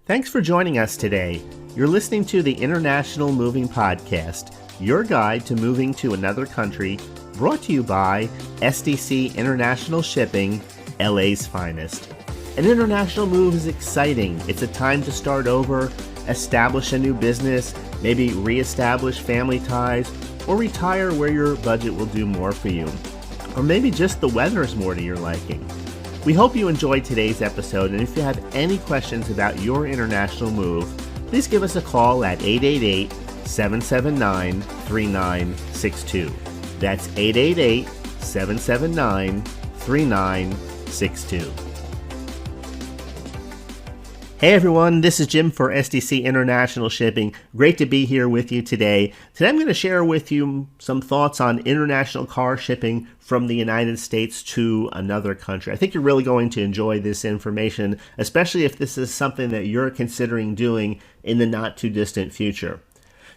Thanks for joining us today. You're listening to the International Moving Podcast, your guide to moving to another country, brought to you by SDC International Shipping, LA's finest. An international move is exciting. It's a time to start over, establish a new business, maybe reestablish family ties, or retire where your budget will do more for you. Or maybe just the weather is more to your liking. We hope you enjoyed today's episode, and if you have any questions about your international move, please give us a call at 888-779-3962. That's 888-779-3962. Hey everyone, this is Jim for SDC International Shipping. Great to be here with you today. Today I'm going to share with you some thoughts on international car shipping from the United States to another country. I think you're really going to enjoy this information, especially if this is something that you're considering doing in the not too distant future.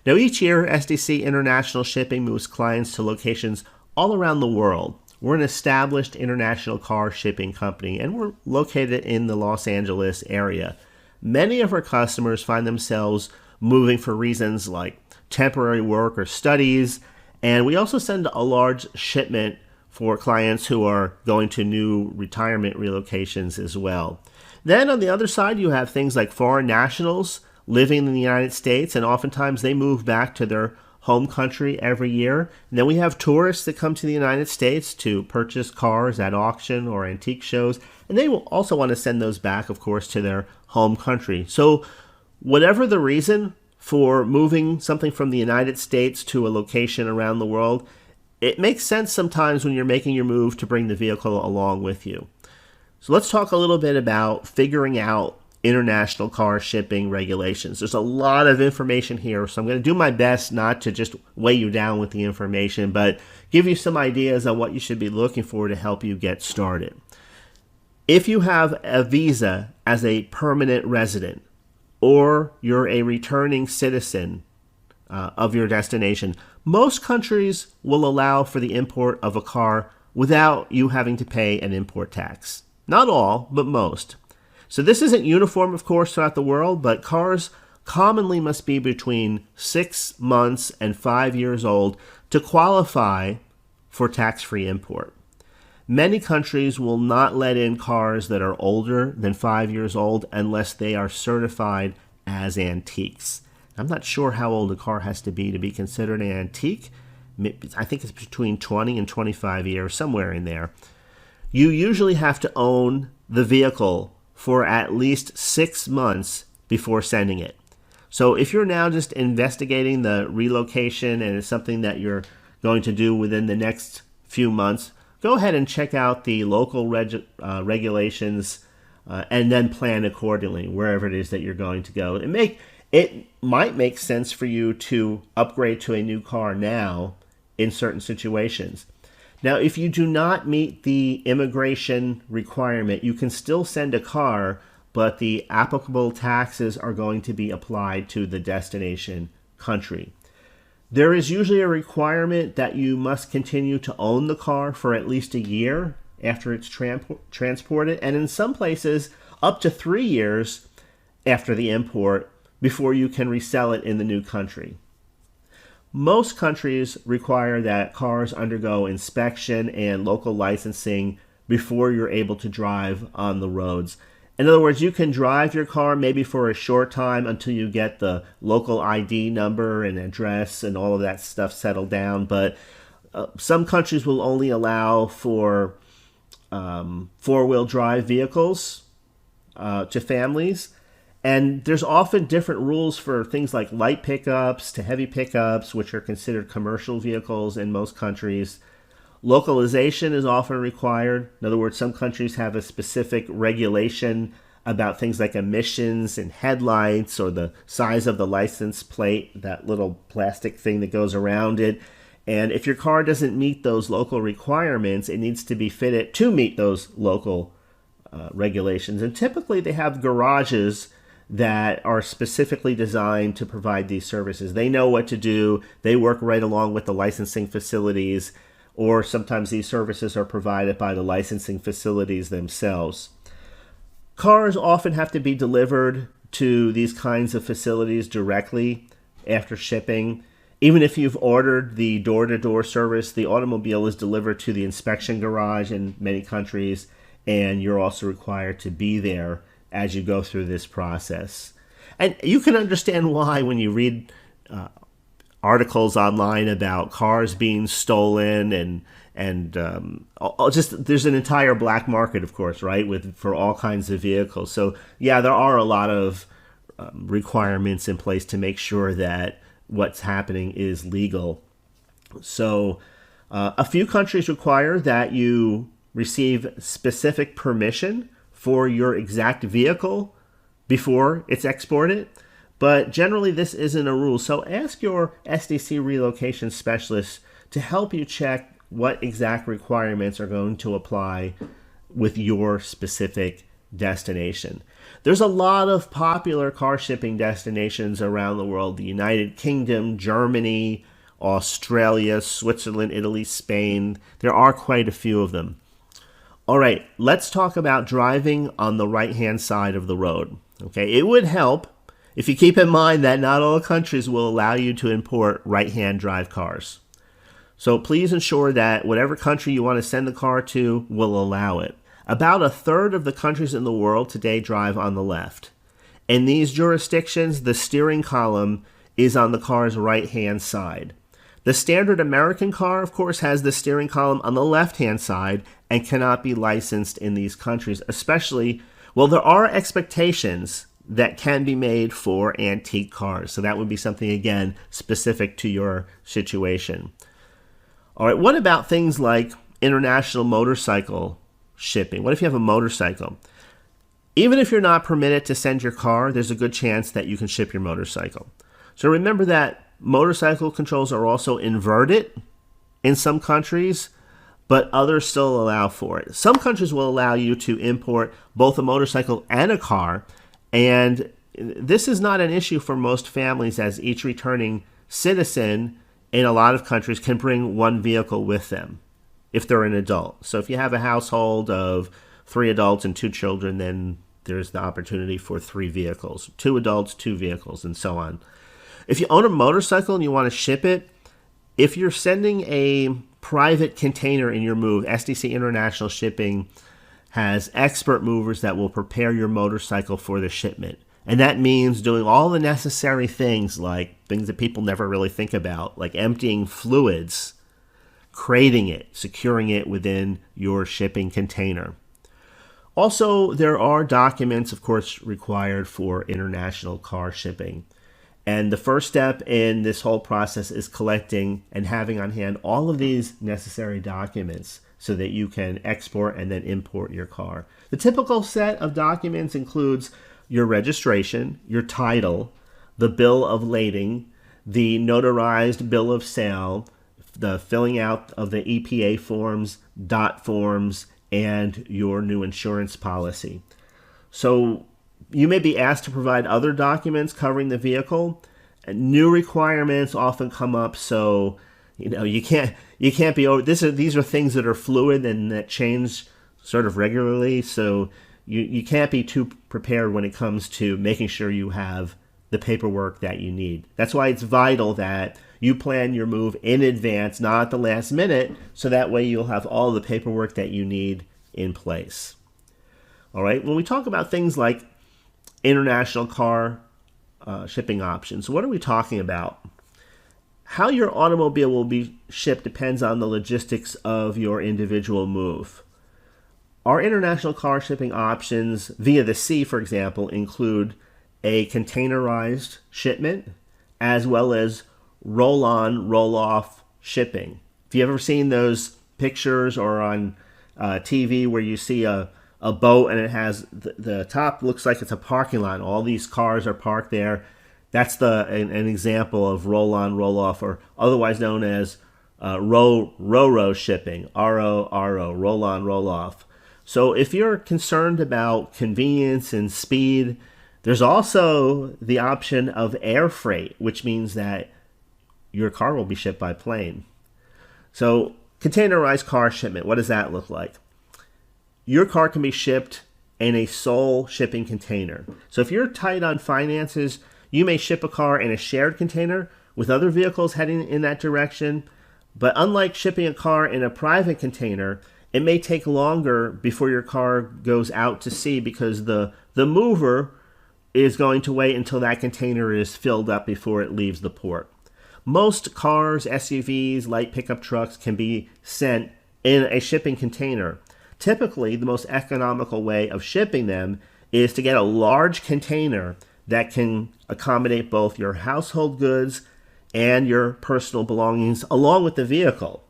Now each year, SDC International Shipping moves clients to locations all around the world. We're an established international car shipping company, and we're located in the Los Angeles area. Many of our customers find themselves moving for reasons like temporary work or studies, and we also send a large shipment for clients who are going to new retirement relocations as well. Then on the other side, you have things like foreign nationals living in the United States, and oftentimes they move back to their home country every year. And then we have tourists that come to the United States to purchase cars at auction or antique shows, and they will also want to send those back, of course, to their home country. So whatever the reason for moving something from the United States to a location around the world, it makes sense sometimes when you're making your move to bring the vehicle along with you. So let's talk a little bit about figuring out international car shipping regulations. There's a lot of information here, so I'm going to do my best not to just weigh you down with the information, but give you some ideas on what you should be looking for to help you get started. If you have a visa as a permanent resident, or you're a returning citizen of your destination, most countries will allow for the import of a car without you having to pay an import tax. Not all, but most. So this isn't uniform, of course, throughout the world, but cars commonly must be between 6 months and 5 years old to qualify for tax-free import. Many countries will not let in cars that are older than 5 years old unless they are certified as antiques. I'm not sure how old a car has to be considered an antique. I think it's between 20 and 25 years, somewhere in there. You usually have to own the vehicle for at least 6 months before sending it. So if you're now just investigating the relocation and it's something that you're going to do within the next few months, go ahead and check out the local regulations and then plan accordingly wherever it is that you're going to go. It might make sense for you to upgrade to a new car now in certain situations. Now, if you do not meet the immigration requirement, you can still send a car, but the applicable taxes are going to be applied to the destination country. There is usually a requirement that you must continue to own the car for at least a year after it's transported, and in some places, up to 3 years after the import before you can resell it in the new country. Most countries require that cars undergo inspection and local licensing before you're able to drive on the roads. In other words, you can drive your car maybe for a short time until you get the local ID number and address and all of that stuff settled down, but some countries will only allow for four-wheel drive vehicles to families. And there's often different rules for things like light pickups to heavy pickups, which are considered commercial vehicles in most countries. Localization is often required. In other words, some countries have a specific regulation about things like emissions and headlights or the size of the license plate, that little plastic thing that goes around it. And if your car doesn't meet those local requirements, it needs to be fitted to meet those local regulations. And typically they have garages that are specifically designed to provide these services. They know what to do. They work right along with the licensing facilities, or sometimes these services are provided by the licensing facilities themselves. Cars often have to be delivered to these kinds of facilities directly after shipping. Even if you've ordered the door-to-door service, the automobile is delivered to the inspection garage in many countries, and you're also required to be there as you go through this process. And you can understand why when you read articles online about cars being stolen and just there's an entire black market, of course, right, for all kinds of vehicles. So yeah, there are a lot of requirements in place to make sure that what's happening is legal. So a few countries require that you receive specific permission for your exact vehicle before it's exported. But generally, this isn't a rule. So ask your SDC relocation specialist to help you check what exact requirements are going to apply with your specific destination. There's a lot of popular car shipping destinations around the world: the United Kingdom, Germany, Australia, Switzerland, Italy, Spain. There are quite a few of them. All right, let's talk about driving on the right-hand side of the road. Okay, it would help if you keep in mind that not all countries will allow you to import right-hand drive cars. So please ensure that whatever country you want to send the car to will allow it. About a third of the countries in the world today drive on the left. In these jurisdictions, the steering column is on the car's right-hand side. The standard American car, of course, has the steering column on the left-hand side and cannot be licensed in these countries, especially, well, there are expectations that can be made for antique cars. So that would be something, again, specific to your situation. All right, what about things like international motorcycle shipping? What if you have a motorcycle? Even if you're not permitted to send your car, there's a good chance that you can ship your motorcycle. So remember that motorcycle controls are also inverted in some countries, but others still allow for it. Some countries will allow you to import both a motorcycle and a car, and this is not an issue for most families, as each returning citizen in a lot of countries can bring one vehicle with them if they're an adult. So if you have a household of 3 adults and 2 children, then there's the opportunity for 3 vehicles, 2 adults, 2 vehicles, and so on. If you own a motorcycle and you want to ship it, if you're sending a private container in your move, SDC International Shipping has expert movers that will prepare your motorcycle for the shipment. And that means doing all the necessary things, like things that people never really think about, like emptying fluids, crating it, securing it within your shipping container. Also, there are documents, of course, required for international car shipping. And the first step in this whole process is collecting and having on hand all of these necessary documents so that you can export and then import your car. The typical set of documents includes your registration, your title, the bill of lading, the notarized bill of sale, the filling out of the EPA forms, DOT forms, and your new insurance policy. So you may be asked to provide other documents covering the vehicle. New requirements often come up, so you can't be over. These are things that are fluid and that change sort of regularly. So you can't be too prepared when it comes to making sure you have the paperwork that you need. That's why it's vital that you plan your move in advance, not at the last minute, so that way you'll have all the paperwork that you need in place. All right, when we talk about things like international car shipping options, what are we talking about? How your automobile will be shipped depends on the logistics of your individual move. Our international car shipping options via the sea, for example, include a containerized shipment as well as roll-on, roll-off shipping. If you've ever seen those pictures or on TV where you see a boat and it has the top looks like it's a parking lot. All these cars are parked there. That's an example of roll-on, roll-off, or otherwise known as ro-ro shipping, R-O-R-O, roll-on, roll-off. So if you're concerned about convenience and speed, there's also the option of air freight, which means that your car will be shipped by plane. So containerized car shipment, what does that look like? Your car can be shipped and a sole shipping container. So if you're tight on finances, you may ship a car in a shared container with other vehicles heading in that direction. But unlike shipping a car in a private container, it may take longer before your car goes out to sea because the mover is going to wait until that container is filled up before it leaves the port. Most cars, SUVs, light pickup trucks can be sent in a shipping container. Typically, the most economical way of shipping them is to get a large container that can accommodate both your household goods and your personal belongings along with the vehicle.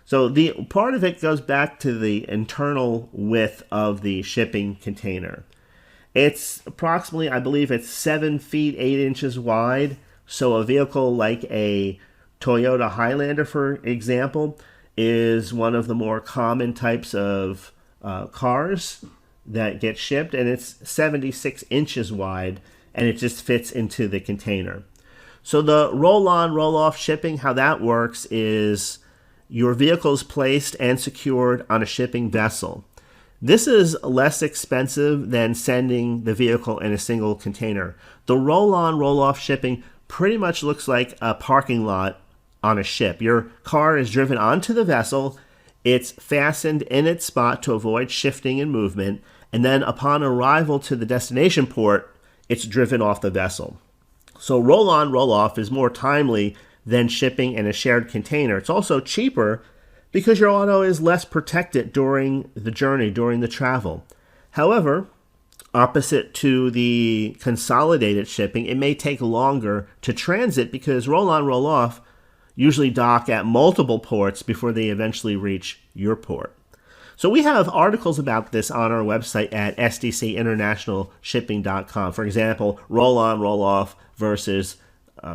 So the part of it goes back to the internal width of the shipping container. It's approximately, I believe it's 7 feet 8 inches wide. So a vehicle like a Toyota Highlander, for example, is one of the more common types of cars that get shipped, and it's 76 inches wide, and it just fits into the container. So the roll-on, roll-off shipping, how that works is your vehicle is placed and secured on a shipping vessel. This is less expensive than sending the vehicle in a single container. The roll-on, roll-off shipping pretty much looks like a parking lot on a ship. Your car is driven onto the vessel, it's fastened in its spot to avoid shifting and movement, and then upon arrival to the destination port, it's driven off the vessel. So roll-on, roll-off is more timely than shipping in a shared container. It's also cheaper because your auto is less protected during the journey, during the travel. However, opposite to the consolidated shipping, it may take longer to transit because roll-on, roll-off usually dock at multiple ports before they eventually reach your port. So we have articles about this on our website at sdcinternationalshipping.com. For example, roll-on, roll-off versus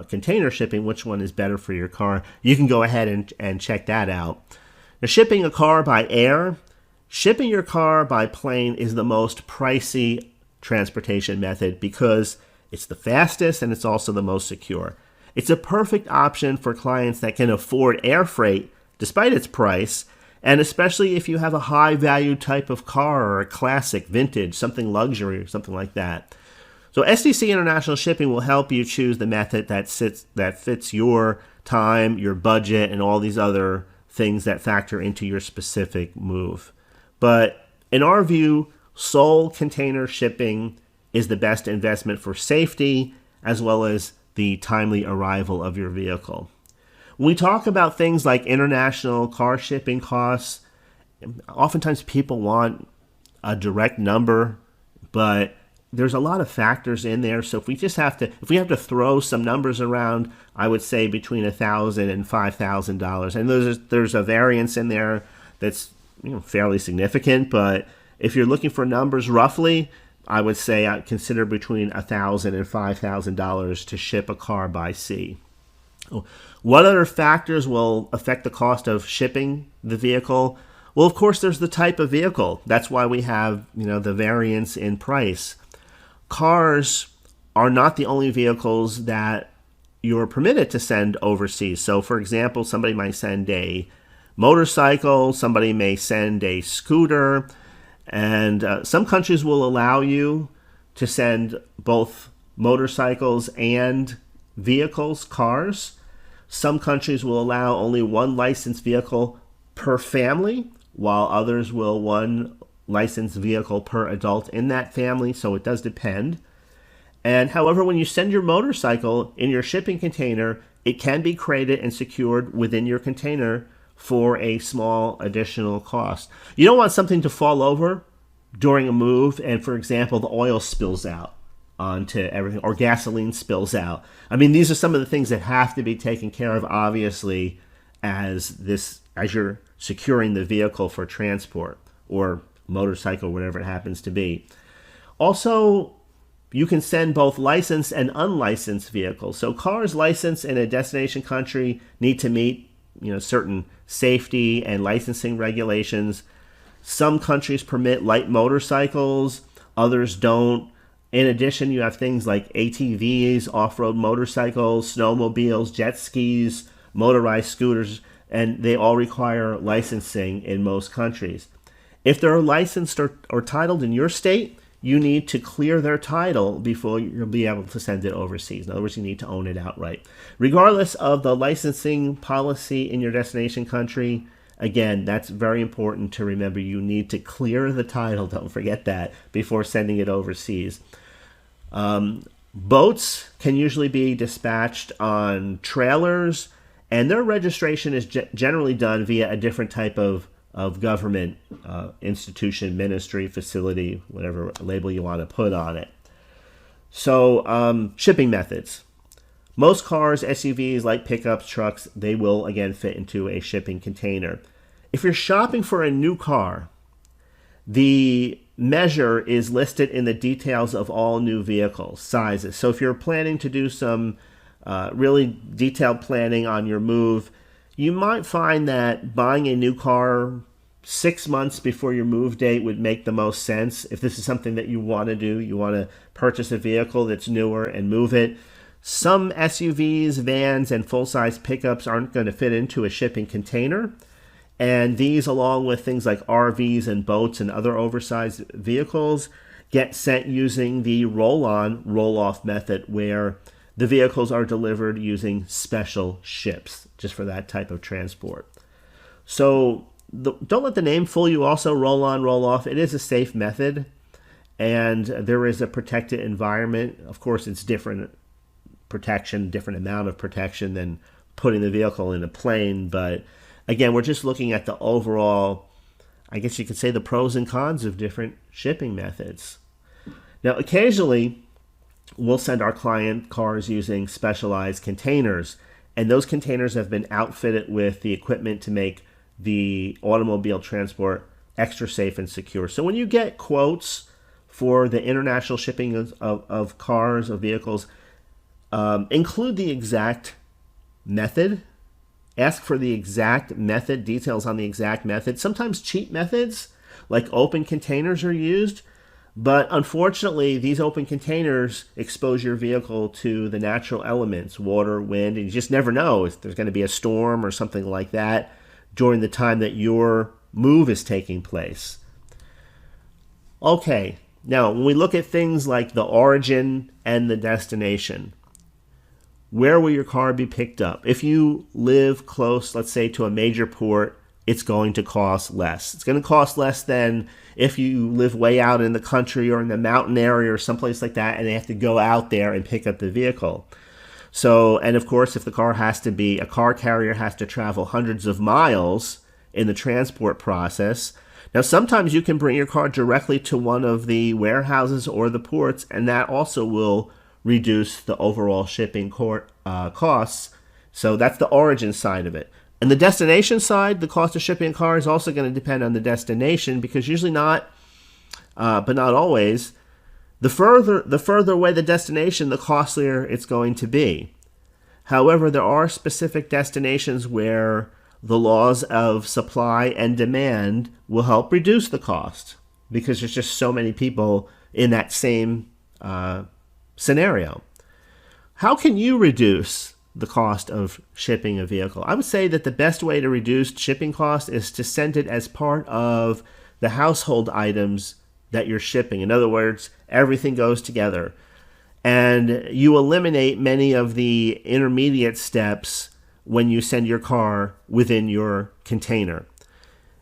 container shipping, which one is better for your car? You can go ahead and check that out. Now, shipping a car by air, shipping your car by plane is the most pricey transportation method because it's the fastest and it's also the most secure. It's a perfect option for clients that can afford air freight despite its price, and especially if you have a high value type of car or a classic, vintage, something luxury or something like that. So SDC International Shipping will help you choose the method that fits your time, your budget, and all these other things that factor into your specific move. But in our view, sole container shipping is the best investment for safety as well as the timely arrival of your vehicle. When we talk about things like international car shipping costs, oftentimes people want a direct number, but there's a lot of factors in there. So if we have to throw some numbers around, I would say between $1,000 and $5,000. And there's a variance in there that's fairly significant. But if you're looking for numbers roughly, I would say I'd consider between $1,000 and $5,000 to ship a car by sea. What other factors will affect the cost of shipping the vehicle? Well, of course, there's the type of vehicle. That's why we have the variance in price. Cars are not the only vehicles that you're permitted to send overseas. So, for example, somebody might send a motorcycle, somebody may send a scooter, and some countries will allow you to send both motorcycles and vehicles, cars. Some countries will allow only one licensed vehicle per family, while others will one licensed vehicle per adult in that family, so it does depend. And however, when you send your motorcycle in your shipping container, it can be crated and secured within your container for a small additional cost. You don't want something to fall over during a move and, for example, the oil spills out onto everything or gasoline spills out. I mean, these are some of the things that have to be taken care of, obviously, as you're securing the vehicle for transport or motorcycle, whatever it happens to be. Also, you can send both licensed and unlicensed vehicles. So cars licensed in a destination country need to meet certain safety and licensing regulations. Some countries permit light motorcycles, others don't. In addition, you have things like ATVs, off-road motorcycles, snowmobiles, jet skis, motorized scooters, and they all require licensing in most countries. If they're licensed or titled in your state, you need to clear their title before you'll be able to send it overseas. In other words, you need to own it outright. Regardless of the licensing policy in your destination country, again, that's very important to remember. You need to clear the title, don't forget that, before sending it overseas. Boats can usually be dispatched on trailers, and their registration is generally done via a different type of government institution, ministry, facility, whatever label you want to put on it. So shipping methods. Most cars, SUVs, like pickups, trucks, they will, again, fit into a shipping container. If you're shopping for a new car, the measure is listed in the details of all new vehicles, sizes. So if you're planning to do some really detailed planning on your move, you might find that buying a new car 6 months before your move date would make the most sense. If this is something that you want to do, you want to purchase a vehicle that's newer and move it. Some SUVs, vans, and full-size pickups aren't going to fit into a shipping container. And these, along with things like RVs and boats and other oversized vehicles, get sent using the roll-on, roll-off method, where the vehicles are delivered using special ships, just for that type of transport. So don't let the name fool you also, roll-on, roll-off. It is a safe method, and there is a protected environment. Of course, it's different protection, different amount of protection than putting the vehicle in a plane, but again, we're just looking at the overall, I guess you could say, the pros and cons of different shipping methods. Now, occasionally, we'll send our client cars using specialized containers, and those containers have been outfitted with the equipment to make the automobile transport extra safe and secure. So when you get quotes for the international shipping of cars, of vehicles, include the exact method. Ask for the exact method, details on the exact method. Sometimes cheap methods, like open containers, are used, but unfortunately, these open containers expose your vehicle to the natural elements, water, wind, and you just never know if there's going to be a storm or something like that during the time that your move is taking place. Okay, now when we look at things like the origin and the destination, where will your car be picked up? If you live close, let's say, to a major port, it's going to cost less. It's going to cost less than if you live way out in the country or in the mountain area or someplace like that, and they have to go out there and pick up the vehicle. So, and of course, if the car has to be, a car carrier has to travel hundreds of miles in the transport process. Now, sometimes you can bring your car directly to one of the warehouses or the ports, and that also will reduce the overall shipping costs. So that's the origin side of it. And the destination side, the cost of shipping a car is also going to depend on the destination, because usually not, but not always, the further away the destination, the costlier it's going to be. However, there are specific destinations where the laws of supply and demand will help reduce the cost, because there's just so many people in that same scenario. How can you reduce the cost of shipping a vehicle? I would say that the best way to reduce shipping costs is to send it as part of the household items that you're shipping. In other words, everything goes together, and you eliminate many of the intermediate steps when you send your car within your container.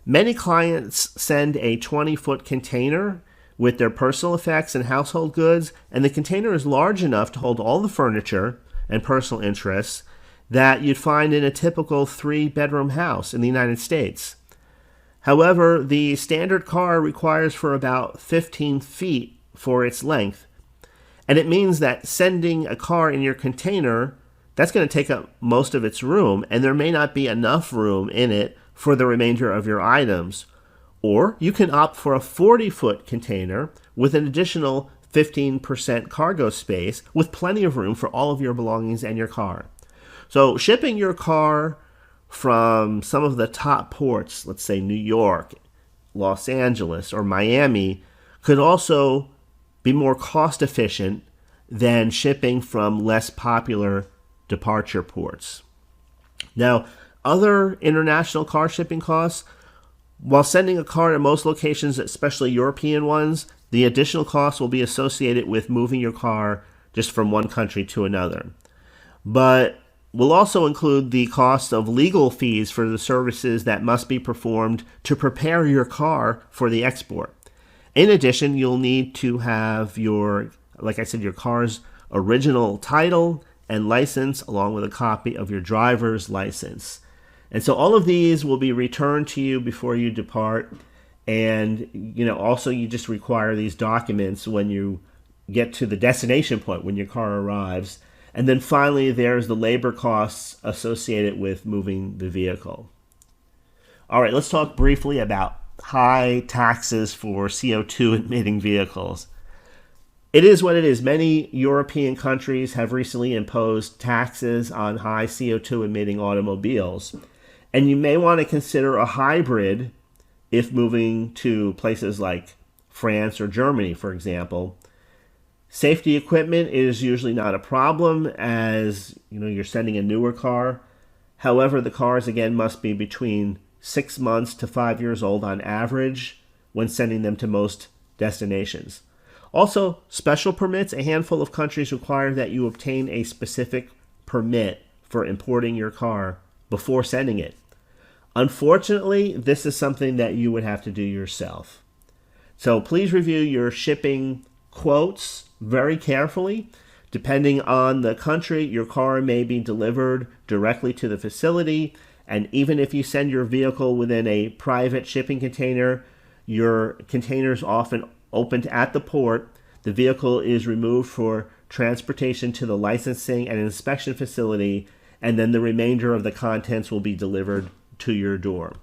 Many clients send a 20-foot container with their personal effects and household goods, and the container is large enough to hold all the furniture and personal interests that you'd find in a typical 3-bedroom house in the United States. However, the standard car requires for about 15 feet for its length, and it means that sending a car in your container, that's going to take up most of its room, and there may not be enough room in it for the remainder of your items. Or you can opt for a 40-foot container with an additional 15% cargo space with plenty of room for all of your belongings and your car. So shipping your car from some of the top ports, let's say New York, Los Angeles, or Miami, could also be more cost efficient than shipping from less popular departure ports. Now, other international car shipping costs, while sending a car to most locations, especially European ones, The additional costs will be associated with moving your car just from one country to another. But will also include the cost of legal fees for the services that must be performed to prepare your car for the export. In addition, you'll need to have your car's original title and license, along with a copy of your driver's license. And so all of these will be returned to you before you depart. And, also you just require these documents when you get to the destination point, when your car arrives. And then finally, there's the labor costs associated with moving the vehicle. All right, let's talk briefly about high taxes for CO2 emitting vehicles. It is what it is. Many European countries have recently imposed taxes on high CO2 emitting automobiles. And you may want to consider a hybrid if moving to places like France or Germany, for example. Safety equipment is usually not a problem, as you're sending a newer car. However, the cars again must be between 6 months to 5 years old on average when sending them to most destinations. Also, special permits. A handful of countries require that you obtain a specific permit for importing your car before sending it. Unfortunately, this is something that you would have to do yourself. So please review your shipping quotes very carefully. Depending on the country, your car may be delivered directly to the facility, and even if you send your vehicle within a private shipping container, your container is often opened at the port. The vehicle is removed for transportation to the licensing and inspection facility, and then the remainder of the contents will be delivered to your door.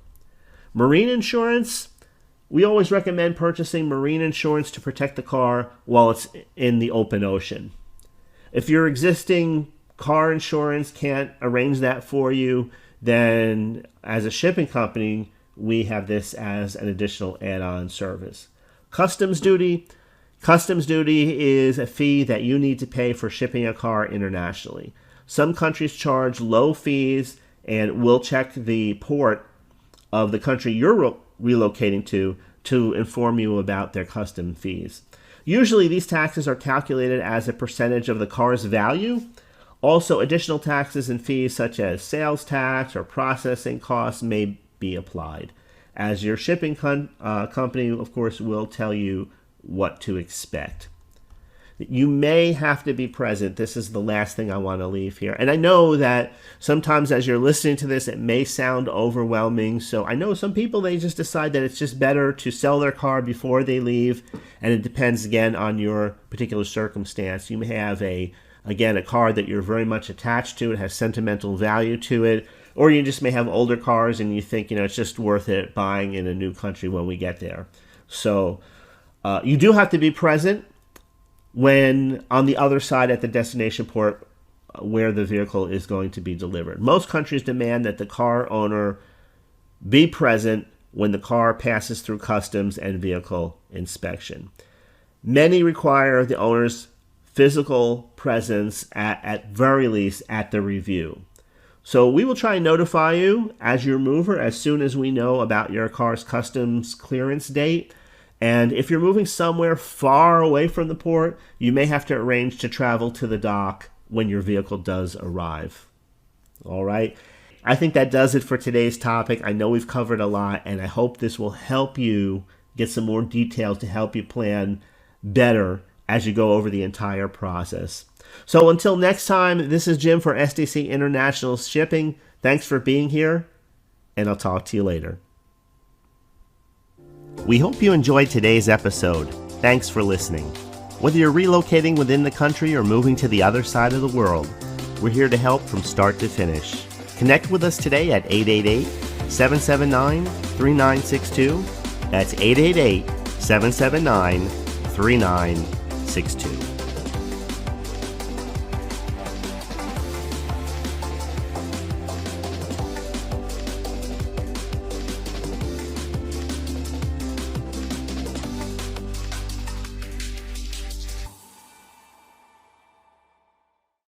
Marine insurance. We always recommend purchasing marine insurance to protect the car while it's in the open ocean. If your existing car insurance can't arrange that for you, then as a shipping company, we have this as an additional add-on service. Customs duty. Customs duty is a fee that you need to pay for shipping a car internationally. Some countries charge low fees and will check the port of the country you're relocating to inform you about their custom fees. Usually these taxes are calculated as a percentage of the car's value. Also, additional taxes and fees such as sales tax or processing costs may be applied, as your shipping company, of course, will tell you what to expect. You may have to be present. This is the last thing I want to leave here. And I know that sometimes as you're listening to this, it may sound overwhelming. So I know some people, they just decide that it's just better to sell their car before they leave. And it depends, again, on your particular circumstance. You may have a car that you're very much attached to. It has sentimental value to it. Or you just may have older cars and you think, it's just worth it buying in a new country when we get there. So you do have to be present when on the other side at the destination port where the vehicle is going to be delivered. Most countries demand that the car owner be present when the car passes through customs and vehicle inspection. Many require the owner's physical presence at very least at the review. So we will try and notify you as your mover as soon as we know about your car's customs clearance date. And if you're moving somewhere far away from the port, you may have to arrange to travel to the dock when your vehicle does arrive. All right. I think that does it for today's topic. I know we've covered a lot, and I hope this will help you get some more details to help you plan better as you go over the entire process. So until next time, this is Jim for SDC International Shipping. Thanks for being here, and I'll talk to you later. We hope you enjoyed today's episode. Thanks for listening. Whether you're relocating within the country or moving to the other side of the world, we're here to help from start to finish. Connect with us today at 888-779-3962. That's 888-779-3962.